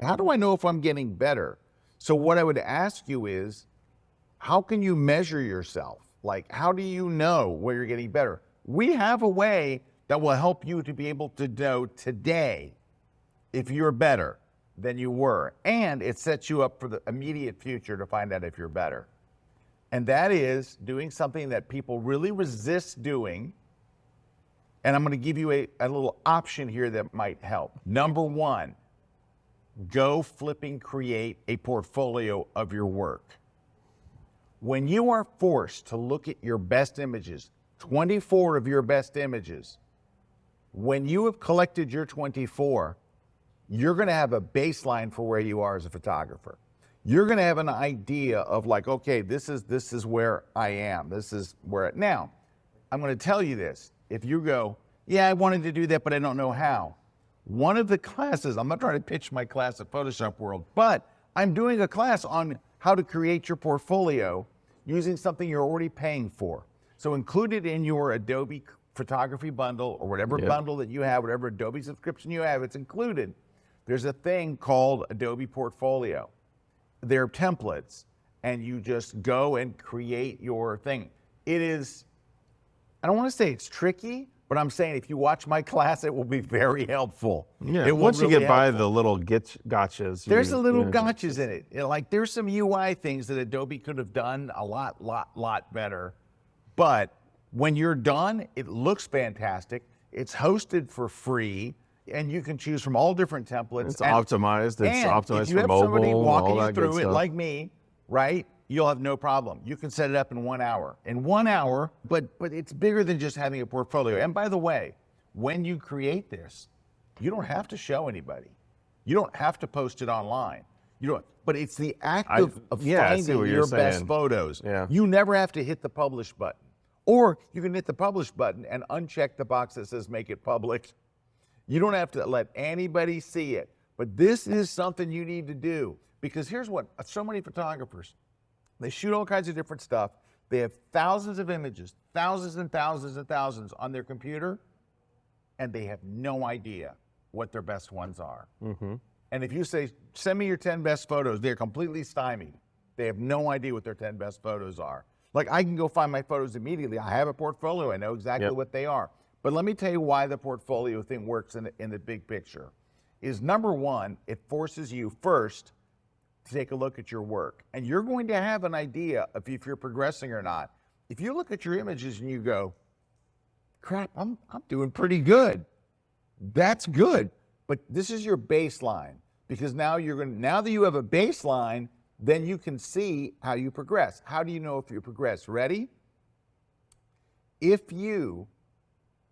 How do I know if I'm getting better? So what I would ask you is, how can you measure yourself? Like, how do you know where you're getting better? We have a way that will help you to be able to know today if you're better than you were. And it sets you up for the immediate future to find out if you're better. And that is doing something that people really resist doing. And I'm going to give you a little option here that might help. Number one, go flipping create a portfolio of your work. When you are forced to look at your best images, 24 of your best images, when you have collected your 24, you're going to have a baseline for where you are as a photographer. You're going to have an idea of like, okay, this is where I am. This is where now, I'm going to tell you this. If you go, yeah, I wanted to do that, but I don't know how. One of the classes, I'm not trying to pitch my class at Photoshop World, but I'm doing a class on how to create your portfolio using something you're already paying for. So included in your Adobe photography bundle or whatever bundle that you have, whatever Adobe subscription you have, it's included. There's a thing called Adobe Portfolio. They're templates, and you just go and create your thing. It is, I don't want to say it's tricky, but I'm saying if you watch my class, it will be very helpful. Yeah, it will once you really get by helpful. the little gotchas. There's a little gotchas in it. Like there's some UI things that Adobe could have done a lot better. But when you're done, it looks fantastic. It's hosted for free, and you can choose from all different templates. It's optimized. It's optimized if you for have mobile. somebody walking all you that good through it stuff. like me, right? You'll have no problem. You can set it up in 1 hour. In 1 hour, but it's bigger than just having a portfolio. And by the way, when you create this, you don't have to show anybody. You don't have to post it online. You don't. But it's the act of finding your best photos. Yeah. You never have to hit the publish button. Or you can hit the publish button and uncheck the box that says make it public. You don't have to let anybody see it. But this is something you need to do. Because here's what, so many photographers, they shoot all kinds of different stuff. They have thousands of images, thousands and thousands and thousands on their computer, and they have no idea what their best ones are. Mm-hmm. And if you say, send me your 10 best photos, they're completely stymied. They have no idea what their 10 best photos are. Like I can go find my photos immediately. I have a portfolio, I know exactly what they are. But let me tell you why the portfolio thing works in the big picture. Is number one, it forces you first to take a look at your work. And you're going to have an idea of if you're progressing or not. If you look at your images and you go, crap, I'm doing pretty good. That's good. But this is your baseline. Because now now that you have a baseline, then you can see how you progress. How do you know if you progress? Ready? If you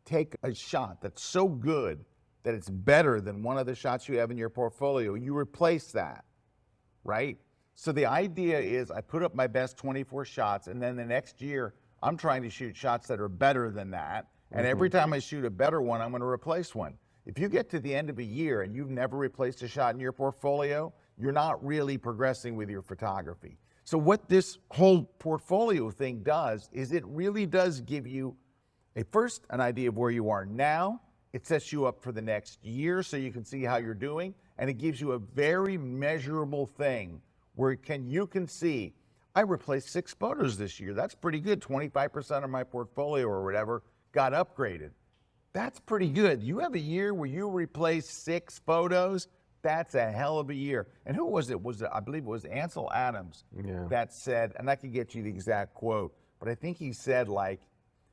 take a shot that's so good that it's better than one of the shots you have in your portfolio, you replace that, right? So the idea is I put up my best 24 shots, and then the next year, I'm trying to shoot shots that are better than that. And every time I shoot a better one, I'm going to replace one. If you get to the end of a year and you've never replaced a shot in your portfolio, you're not really progressing with your photography. So what this whole portfolio thing does is it really does give you first an idea of where you are now. It sets you up for the next year so you can see how you're doing, and it gives you a very measurable thing where you can see, I replaced 6 photos this year. That's pretty good. 25% of my portfolio or whatever got upgraded. That's pretty good. You have a year where you replace 6 photos. That's a hell of a year. And who was it? I believe it was Ansel Adams that said, and I can get you the exact quote, but I think he said like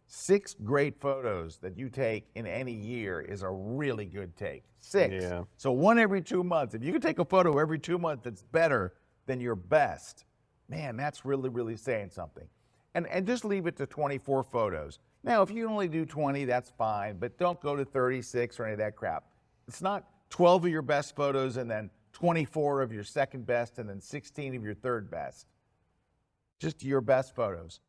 6 great photos that you take in any year is a really good take. 6. Yeah. So 1 every 2 months. If you can take a photo every 2 months that's better than your best, man, that's really, really saying something. And just leave it to 24 photos. Now, if you only do 20, that's fine, but don't go to 36 or any of that crap. It's not 12 of your best photos and then 24 of your second best and then 16 of your third best. Just your best photos.